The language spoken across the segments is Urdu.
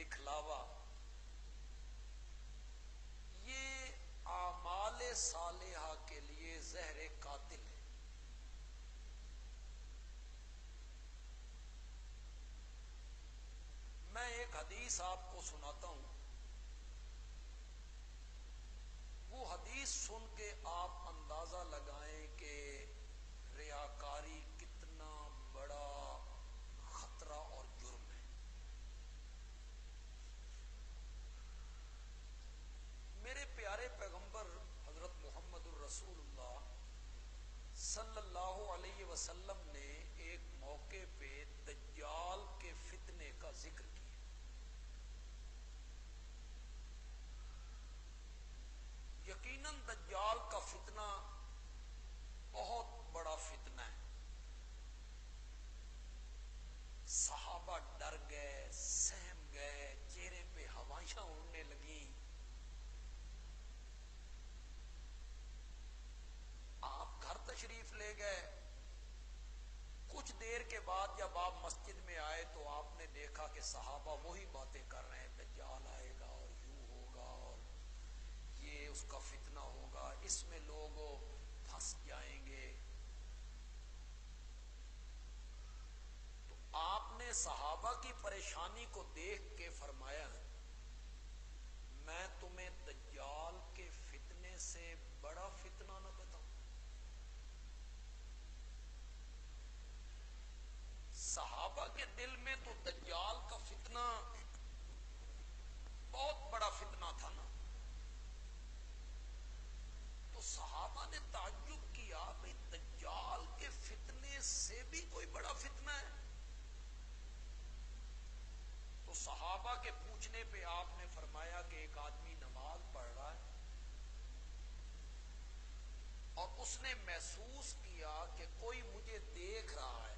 دکھلاوا یہ اعمال صالحہ کے لیے زہر قاتل ہے۔ میں ایک حدیث آپ کو سناتا ہوں، وہ حدیث سن کے آپ اندازہ لگائیں کہ ریاکاری کتنا بڑا خطرہ اور جرم ہے۔ میرے پیارے پیغمبر حضرت محمد الرسول اللہ صلی اللہ علیہ وسلم نے ایک موقع پہ دجال کے فتنے کا ذکر کیا۔ یقیناً دجال کا فتنہ بہت بڑا فتنہ ہے۔ صحابہ ڈر گئے، سہم گئے، چہرے پہ ہوائیاں اڑنے لگیں۔ آپ گھر تشریف لے گئے۔ کچھ دیر کے بعد جب آپ مسجد میں آئے تو آپ نے دیکھا کہ صحابہ وہی باتیں کر رہے ہیں، دجال آئے گا اور یوں ہوگا اور یہ اس کا فتنہ ہوگا، اس میں لوگ پھنس جائیں گے۔ تو آپ نے صحابہ کی پریشانی کو دیکھ کے فرمایا، میں تمہیں دجال کے فتنے سے بڑا فتنہ نہ بتاؤں؟ صحابہ کے دل میں تو دجال کا فتنہ بہت بڑا فتنہ تھا نا۔ تو صحابہ نے تعجب کیا، بھئی دجال کے فتنے سے بھی کوئی بڑا فتنہ ہے؟ تو صحابہ کے پوچھنے پہ آپ نے فرمایا کہ ایک آدمی نماز پڑھ رہا ہے اور اس نے محسوس کیا کہ کوئی مجھے دیکھ رہا ہے،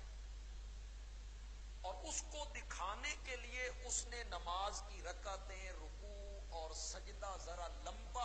اور اس کو دکھانے کے لیے اس نے نماز کی رکعتیں، رکوع اور سجدہ ذرا لمبا